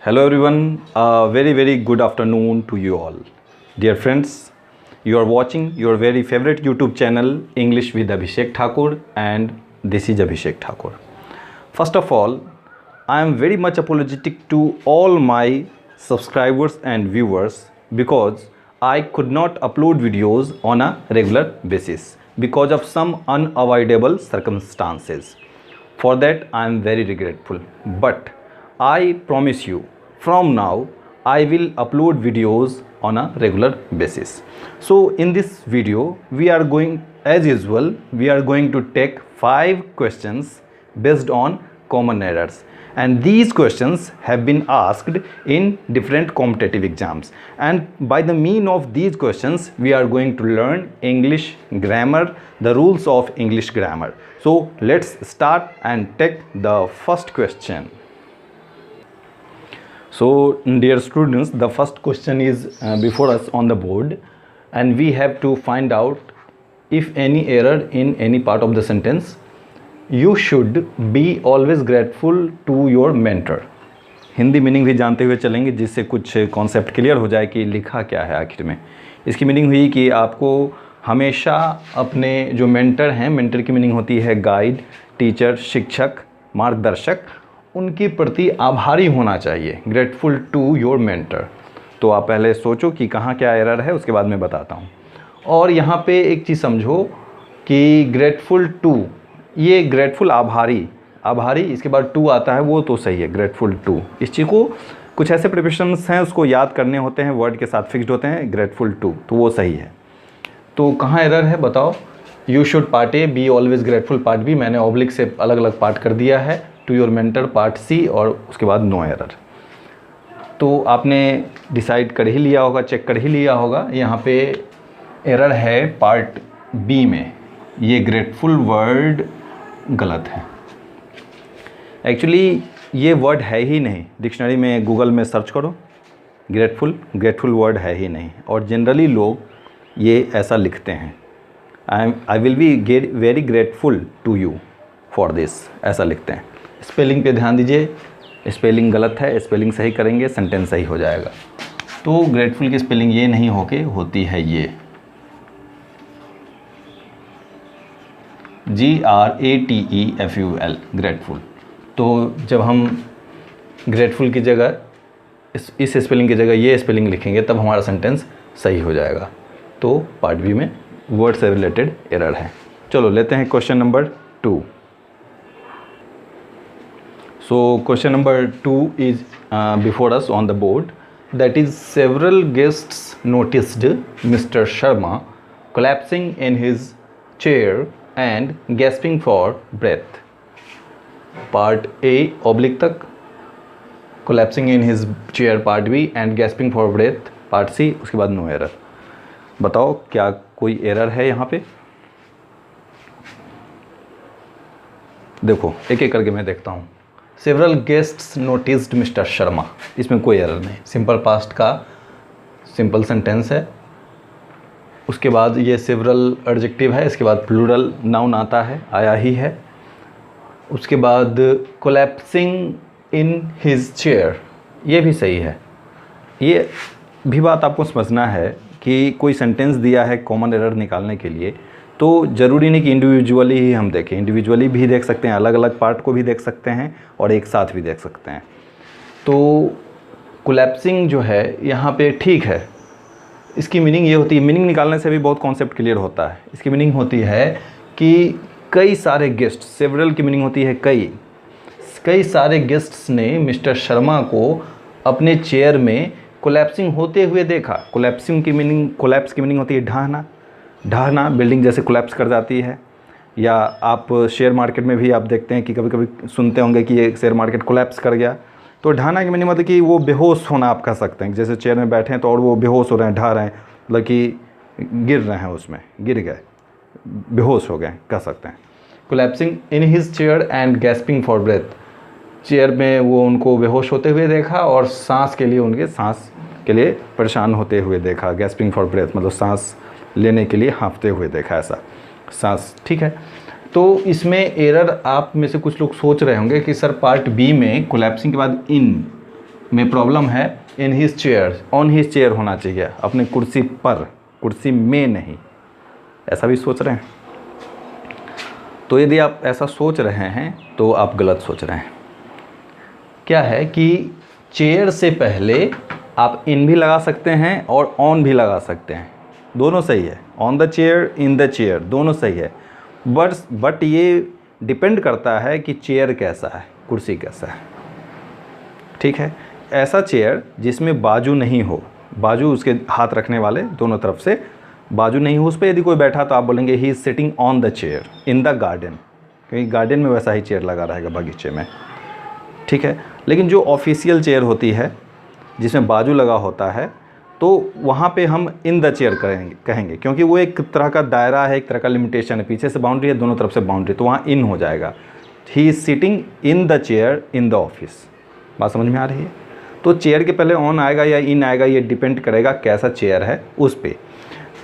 Hello everyone, a very good afternoon to you all. Dear friends, you are watching your very favorite YouTube channel English with Abhishek Thakur, and this is Abhishek Thakur. First of all, I am very much apologetic to all my subscribers and viewers because I could not upload videos on a regular basis because of some unavoidable circumstances. For that I am very regretful, but I promise you from now I will upload videos on a regular basis. So in this video we are going, as usual, we are going to take 5 questions based on common errors, and these questions have been asked in different competitive exams, and by the mean of these questions we are going to learn English grammar, the rules of English grammar. So let's start and take the first question. So dear students, the first question is before us on the board, and we have to find out if any error in any part of the sentence. You should be always grateful to your mentor. Hindi meaning भी जानते हुए चलेंगे जिससे कुछ concept clear हो जाए कि लिखा क्या है आखिर में. इसकी मीनिंग हुई कि आपको हमेशा अपने जो मेंटर हैं, मेंटर की मीनिंग होती है गाइड, टीचर, शिक्षक, मार्गदर्शक, उनके प्रति आभारी होना चाहिए. Grateful to your mentor. तो आप पहले सोचो कि कहाँ क्या एरर है, उसके बाद मैं बताता हूँ. और यहाँ पे एक चीज़ समझो कि ग्रेटफुल टू, ये ग्रेटफुल आभारी इसके बाद टू आता है, वो तो सही है. ग्रेटफुल टू, इस चीज़ को कुछ ऐसे प्रिपरेशंस हैं उसको याद करने होते हैं, वर्ड के साथ फिक्स्ड होते हैं. ग्रेटफुल टू, तो वो सही है. तो कहाँ एरर है बताओ. You should part A, be always grateful part B, मैंने ऑब्लिक से अलग अलग पार्ट कर दिया है. To your mentor part C, और उसके बाद नो एरर. तो आपने डिसाइड कर ही लिया होगा, चेक कर ही लिया होगा. यहाँ पे एरर है पार्ट बी में, ये ग्रेटफुल वर्ड गलत है. एक्चुअली ये वर्ड है ही नहीं. डिक्शनरी में गूगल में सर्च करो ग्रेटफुल वर्ड है ही नहीं, और जनरली लोग ये ऐसा लिखते हैं. I will be very grateful to you for this, ऐसा लिखते हैं. स्पेलिंग पे ध्यान दीजिए, स्पेलिंग गलत है. स्पेलिंग सही करेंगे सेंटेंस सही हो जाएगा. तो ग्रेटफुल की स्पेलिंग ये नहीं होके होती है ये GRATEFUL, ग्रेटफुल. तो जब हम ग्रेटफुल की जगह इस स्पेलिंग की जगह ये स्पेलिंग लिखेंगे तब हमारा सेंटेंस सही हो जाएगा. तो पार्ट बी में वर्ड से रिलेटेड एरर है. चलो लेते हैं question number 2. So question number 2 is before us on the board, that is, several guests noticed Mr. Sharma collapsing in his chair and gasping for breath. Part A oblique तक, collapsing in his chair part B and gasping for breath part C, उसके बाद no error. बताओ क्या कोई error है यहाँ पे. देखो एक एक करके मैं देखता हूँ. Several guests noticed mister Sharma, इसमें कोई एरर नहीं. सिंपल पास्ट का सिंपल सेंटेंस है. उसके बाद ये सेवरल एडजेक्टिव है, इसके बाद प्लूरल नाउन आता है, आया ही है. उसके बाद कोलैप्सिंग इन हिज चेयर, ये भी सही है. ये भी बात आपको समझना है कि कोई सेंटेंस दिया है कॉमन एरर निकालने के लिए, तो ज़रूरी नहीं कि इंडिविजुअली ही हम देखें. इंडिविजुअली भी देख सकते हैं, अलग अलग पार्ट को भी देख सकते हैं, और एक साथ भी देख सकते हैं. तो कोलैप्सिंग जो है यहाँ पे ठीक है. इसकी मीनिंग ये होती है, मीनिंग निकालने से भी बहुत कॉन्सेप्ट क्लियर होता है. इसकी मीनिंग होती है कि कई सारे गेस्ट, सेवरल की मीनिंग होती है कई सारे गेस्ट्स ने मिस्टर शर्मा को अपने चेयर में कोलैप्सिंग होते हुए देखा. कोलैप्सिंग की मीनिंग, कोलैप्स की मीनिंग होती है ढहना, बिल्डिंग जैसे कोलैप्स कर जाती है. या आप शेयर मार्केट में भी आप देखते हैं कि कभी कभी सुनते होंगे कि ये शेयर मार्केट कोलैप्स कर गया. तो ढहना की मीनिंग मतलब कि वो बेहोश होना आप कह सकते हैं. जैसे चेयर में बैठे हैं तो और वो बेहोश हो रहे हैं, ढह रहे हैं, मतलब कि गिर रहे हैं, उसमें गिर गए, बेहोश हो गए, कह सकते हैं. Collapsing in his chair and gasping for breath, chair में वो उनको बेहोश होते हुए देखा और सांस के लिए परेशान होते हुए देखा. गैस्पिंग फॉर ब्रेथ मतलब सांस लेने के लिए हाँफते हुए देखा, ऐसा सांस. ठीक है. तो इसमें एरर आप में से कुछ लोग सोच रहे होंगे कि सर पार्ट बी में कोलैप्सिंग के बाद इन में प्रॉब्लम है इन his chair, on his chair होना चाहिए, अपने कुर्सी पर, कुर्सी में नहीं। ऐसा भी सोच रहे हैं? तो यदि आप ऐसा सोच रहे हैं तो आप गलत सोच रहे हैं। क्या है कि चेयर से पहले आप इन भी लगा सकते हैं और ऑन भी लगा सकते हैं, दोनों सही है। On the chair, in the chair, दोनों सही है। बट ये डिपेंड करता है कि चेयर कैसा है, कुर्सी कैसा है। ठीक है, ऐसा चेयर जिसमें बाजू नहीं हो, बाजू उसके हाथ रखने वाले दोनों तरफ से बाजू नहीं हो, उस पर यदि कोई बैठा तो आप बोलेंगे he is sitting on the chair in the garden, क्योंकि गार्डन में वैसा ही चेयर लगा रहेगा, बगीचे में। ठीक है, लेकिन जो ऑफिशियल चेयर होती है जिसमें बाजू लगा होता है, तो वहाँ पे हम इन द चेयर कहेंगे, क्योंकि वो एक तरह का दायरा है, एक तरह का लिमिटेशन है, पीछे से बाउंड्री है, दोनों तरफ से बाउंड्री, तो वहाँ इन हो जाएगा। He is sitting in the chair in the office. बात समझ में आ रही है? तो चेयर के पहले ऑन आएगा या इन आएगा, ये डिपेंड करेगा कैसा चेयर है उस पर।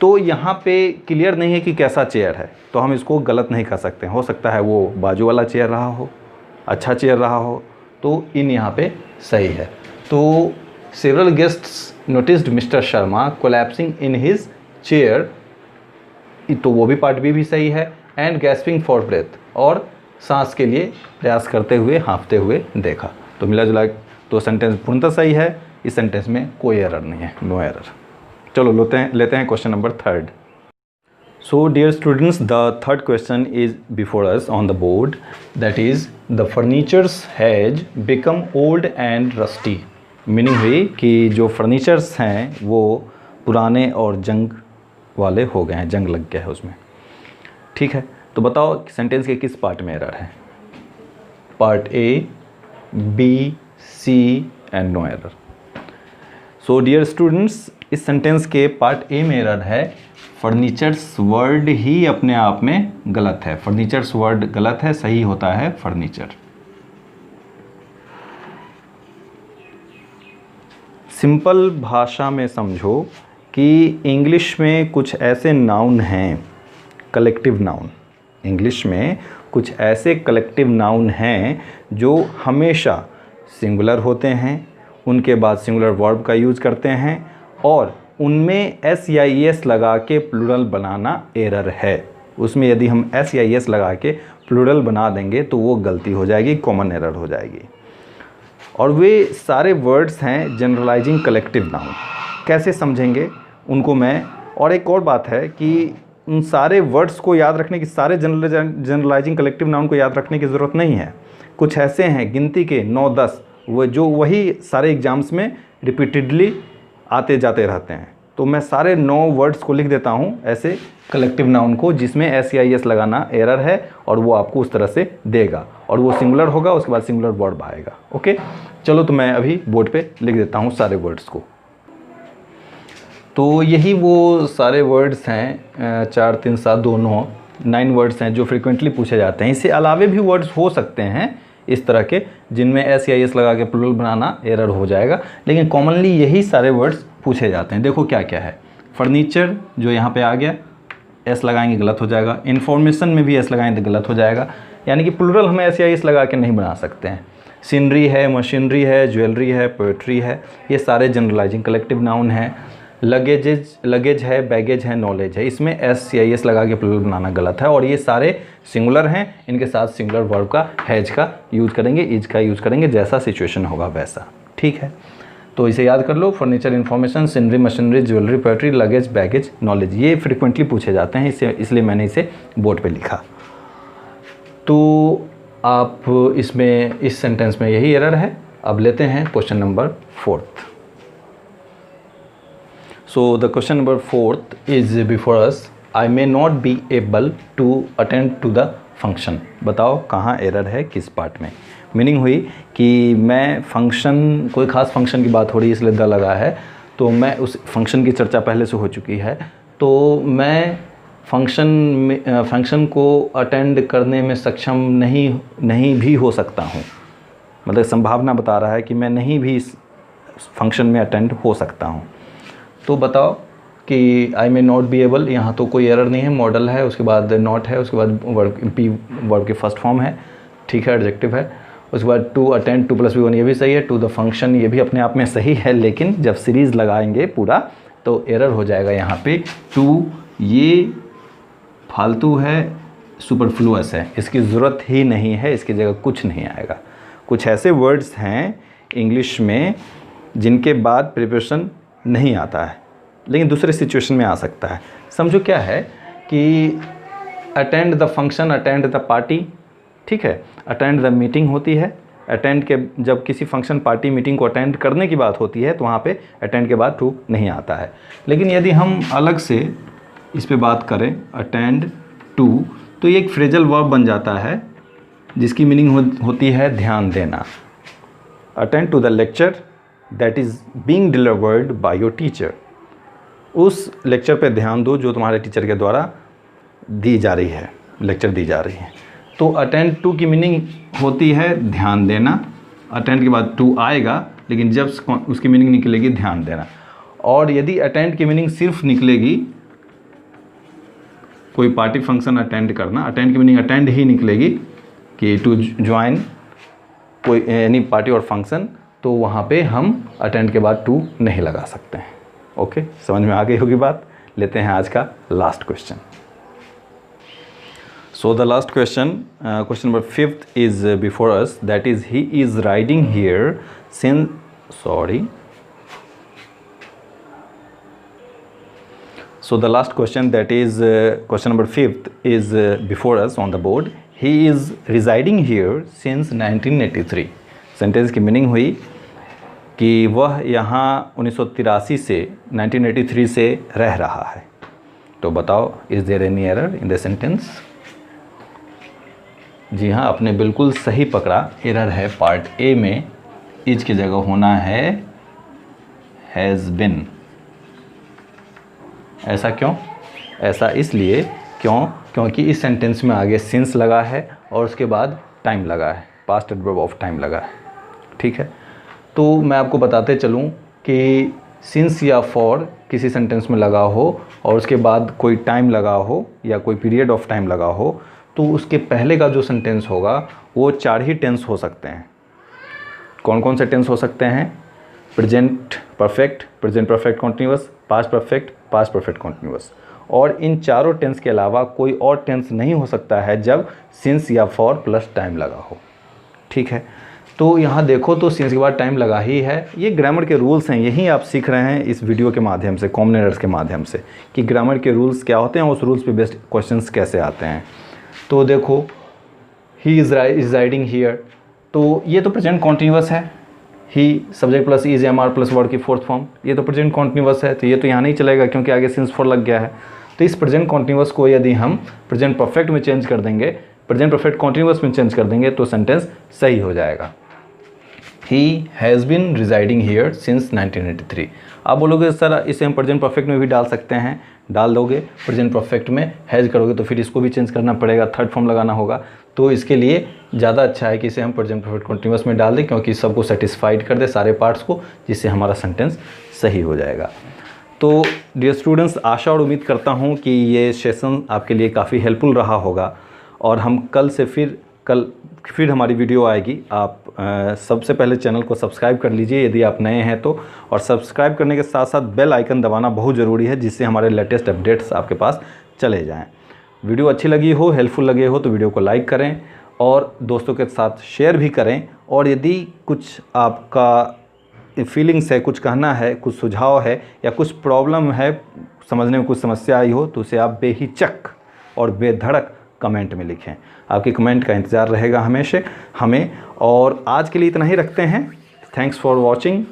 तो यहाँ पे क्लियर नहीं है कि कैसा चेयर है, तो हम इसको गलत नहीं कर सकते। हो सकता है वो बाजू वाला चेयर रहा हो, अच्छा चेयर रहा हो, तो इन यहाँ पे सही है। तो several guests noticed mister Sharma collapsing in his chair, तो वो भी पार्ट बी भी सही है। एंड गैस्पिंग फॉर ब्रेथ, और सांस के लिए प्रयास करते हुए, हाँफते हुए देखा। तो मिला जुला तो सेंटेंस पूर्णतः सही है, इस सेंटेंस में कोई एरर नहीं है, नो एरर। चलो लेते हैं question number 3rd। So dear students, the third question is before us on the board, that is the furnitures has become old and rusty. Meaning हुई कि जो फर्नीचर्स हैं वो पुराने और जंग वाले हो गए हैं, जंग लग गया है उसमें। ठीक है, तो बताओ सेंटेंस के किस पार्ट में एरर है? Part A, B, C and no error. So dear students, इस सेंटेंस के पार्ट ए में एरर है। फर्नीचर्स वर्ड ही अपने आप में गलत है, फर्नीचर्स वर्ड गलत है, सही होता है फर्नीचर। सिंपल भाषा में समझो कि इंग्लिश में कुछ ऐसे नाउन हैं, कलेक्टिव नाउन, इंग्लिश में कुछ ऐसे कलेक्टिव नाउन हैं जो हमेशा सिंगुलर होते हैं, उनके बाद सिंगुलर वर्ब का यूज़ करते हैं, और उनमें एस या एस लगा के प्लूरल बनाना एरर है। उसमें यदि हम एस या एस लगा के प्लूरल बना देंगे तो वो गलती हो जाएगी, कॉमन एरर हो जाएगी। और वे सारे वर्ड्स हैं जनरलाइजिंग कलेक्टिव नाउन। कैसे समझेंगे उनको मैं, और एक और बात है कि उन सारे वर्ड्स को याद रखने की, सारे जनरलाइजिंग कलेक्टिव नाउन को याद रखने की ज़रूरत नहीं है। कुछ ऐसे हैं गिनती के 9-10, वो जो वही सारे एग्जाम्स में रिपीटेडली आते जाते रहते हैं। तो मैं सारे 9 वर्ड्स को लिख देता हूँ ऐसे कलेक्टिव नाउन को, जिसमें एस या एस लगाना एरर है, और वो आपको उस तरह से देगा, और वो सिंगुलर होगा, उसके बाद सिंगुलर वर्ब आएगा। ओके, चलो तो मैं अभी बोर्ड पे लिख देता हूँ सारे वर्ड्स को। तो यही वो सारे वर्ड्स हैं 4, 3, 7, 2, 9 वर्ड्स हैं जो फ्रीक्वेंटली पूछे जाते हैं। इससे अलावे भी वर्ड्स हो सकते हैं इस तरह के जिनमें एस या एस लगा के प्लूरल बनाना एरर हो जाएगा, लेकिन कॉमनली यही सारे वर्ड्स पूछे जाते हैं। देखो क्या क्या है। फर्नीचर जो यहाँ पे आ गया, एस लगाएंगे गलत हो जाएगा। इन्फॉर्मेशन में भी एस लगाएंगे तो गलत हो जाएगा, यानी कि प्लूरल हम एस या एस लगा के नहीं बना सकते हैं। सीनरी है, मशीनरी है, ज्वेलरी है, पोएट्री है, ये सारे जनरलाइजिंग कलेक्टिव नाउन हैं। लगेज है, बैगेज है, नॉलेज है, इसमें एस या एस लगा के प्लूरल बनाना गलत है, और ये सारे सिंगुलर हैं। इनके साथ सिंगुलर वर्ब का, हैज का यूज़ करेंगे, इज का यूज़ करेंगे, जैसा सिचुएशन होगा वैसा। ठीक है, तो इसे याद कर लो। Furniture, information, scenery, machinery, jewellery, poetry, luggage, baggage, knowledge, ये फ्रिक्वेंटली पूछे जाते हैं, इसलिए मैंने इसे बोर्ड पे लिखा। तो आप इसमें, इस सेंटेंस में यही एरर है। अब लेते हैं question number 4th। So the question number 4th is before us. I may not be able to attend to the function. बताओ कहाँ एरर है, किस पार्ट में। मीनिंग हुई कि मैं फंक्शन, कोई ख़ास फंक्शन की बात हो रही है इसलिए द लगा है, तो मैं उस फंक्शन की चर्चा पहले से हो चुकी है, तो मैं फंक्शन को अटेंड करने में सक्षम नहीं भी हो सकता हूँ। मतलब संभावना बता रहा है कि मैं नहीं भी इस फंक्शन में अटेंड हो सकता हूँ। तो बताओ कि आई मे नॉट बी एबल, यहाँ तो कोई एरर नहीं है, मॉडल है, उसके बाद नॉट है, उसके बाद वर्ब के फर्स्ट फॉर्म है, ठीक है, एडजेक्टिव है, उसके बाद टू अटेंड 2 + B1 ये भी सही है, टू द फंक्शन ये भी अपने आप में सही है, लेकिन जब सीरीज़ लगाएंगे पूरा तो एरर हो जाएगा यहाँ पे। टू ये फालतू है, सुपरफ्लुअस है, इसकी ज़रूरत ही नहीं है, इसकी जगह कुछ नहीं आएगा। कुछ ऐसे वर्ड्स हैं इंग्लिश में जिनके बाद प्रिपोजिशन नहीं आता है, लेकिन दूसरे सिचुएशन में आ सकता है। समझो क्या है कि attend the function, attend the party, ठीक है, अटेंड द मीटिंग होती है। अटेंड के जब किसी फंक्शन पार्टी मीटिंग को अटेंड करने की बात होती है तो वहाँ पे अटेंड के बाद टू नहीं आता है। लेकिन यदि हम अलग से इस पे बात करें अटेंड टू, तो ये एक फ्रेजल वर्ब बन जाता है जिसकी मीनिंग होती है ध्यान देना। Attend to the lecture that is being delivered by your teacher, उस लेक्चर पे ध्यान दो जो तुम्हारे टीचर के द्वारा दी जा रही है, लेक्चर दी जा रही है। तो अटेंड टू की मीनिंग होती है ध्यान देना। अटेंड के बाद टू आएगा, लेकिन जब उसकी मीनिंग निकलेगी ध्यान देना। और यदि अटेंड की मीनिंग सिर्फ निकलेगी कोई पार्टी फंक्शन अटेंड करना, अटेंड की मीनिंग अटेंड ही निकलेगी कि टू ज्वाइन कोई एनी पार्टी और फंक्शन, तो वहाँ पे हम अटेंड के बाद टू नहीं लगा सकते हैं। ओके, समझ में आ गई होगी बात। लेते हैं आज का last question. So the last question, question number 5th is before us, that is he is riding here since, sorry, so the last question, that is question number 5th is before us on the board. He is residing here since 1983. Sentence की meaning हुई कि वह यहाँ 1983 से 1983 से रह रहा है। तो बताओ, is there any error in the sentence? जी हाँ, आपने बिल्कुल सही पकड़ा। एरर है पार्ट ए में, इज की जगह होना है हैज़ बिन। ऐसा क्यों? ऐसा इसलिए क्योंकि इस सेंटेंस में आगे सिंस लगा है और उसके बाद टाइम लगा है, पास्ट एडवर्ब ऑफ टाइम लगा है। ठीक है, तो मैं आपको बताते चलूँ कि सिंस या फॉर किसी सेंटेंस में लगा हो और उसके बाद कोई टाइम लगा हो या कोई पीरियड ऑफ टाइम लगा हो, तो उसके पहले का जो सेंटेंस होगा वो 4 ही टेंस हो सकते हैं। कौन कौन से टेंस हो सकते हैं? Present perfect, present perfect continuous, past perfect continuous. और इन चारों टेंस के अलावा कोई और टेंस नहीं हो सकता है जब सिंस या फॉर प्लस टाइम लगा हो। ठीक है, तो यहाँ देखो तो सिंस के बाद टाइम लगा ही है। ये ग्रामर के रूल्स हैं, यही आप सीख रहे हैं इस वीडियो के माध्यम से, कॉमन एरर्स के माध्यम से, कि ग्रामर के रूल्स क्या होते हैं, उस रूल्स पे बेस्ड क्वेश्चंस कैसे आते हैं। तो देखो, ही इज़ राइडिंग हियर, तो ये तो प्रेजेंट कॉन्टिन्यूअस है। He subject plus is am are plus word की फोर्थ फॉर्म, ये तो प्रेजेंट कॉन्टिन्यूअस है, तो ये तो यहाँ नहीं चलेगा क्योंकि आगे सिंस फॉर लग गया है। तो इस प्रेजेंट कॉन्टिन्यूअस को यदि हम प्रेजेंट परफेक्ट में चेंज कर देंगे, प्रेजेंट परफेक्ट कॉन्टिन्यूअस में चेंज कर देंगे, तो सेंटेंस सही हो जाएगा। He has been residing here since 1983। आप बोलोगे सर इसे हम प्रेजेंट परफेक्ट में भी डाल सकते हैं, डाल दोगे। प्रेजेंट परफेक्ट में हैज़ करोगे तो फिर इसको भी चेंज करना पड़ेगा, थर्ड फॉर्म लगाना होगा। तो इसके लिए ज़्यादा अच्छा है कि इसे हम प्रेजेंट परफेक्ट कंटिन्यूअस में डाल दें, क्योंकि सबको सेटिस्फाइड कर दे, सारे पार्ट्स को, जिससे हमारा सेंटेंस सही हो जाएगा। तो डियर स्टूडेंट्स, आशा और उम्मीद करता हूँ कि ये सेशन आपके लिए काफ़ी हेल्पफुल रहा होगा। और हम कल से फिर हमारी वीडियो आएगी। आप सबसे पहले चैनल को सब्सक्राइब कर लीजिए यदि आप नए हैं तो, और सब्सक्राइब करने के साथ साथ बेल आइकन दबाना बहुत ज़रूरी है, जिससे हमारे लेटेस्ट अपडेट्स आपके पास चले जाएं। वीडियो अच्छी लगी हो, हेल्पफुल लगे हो तो वीडियो को लाइक करें और दोस्तों के साथ शेयर भी करें। और यदि कुछ आपका फीलिंग्स है, कुछ कहना है, कुछ सुझाव है या कुछ प्रॉब्लम है, समझने में कुछ समस्या आई हो, तो उसे आप बेहिचक और बेधड़क कमेंट में लिखें। आपके कमेंट का इंतज़ार रहेगा हमेशा हमें। और आज के लिए इतना ही रखते हैं। Thanks for watching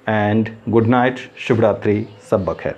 and good night, शुभ रात्रि, सब बखैर।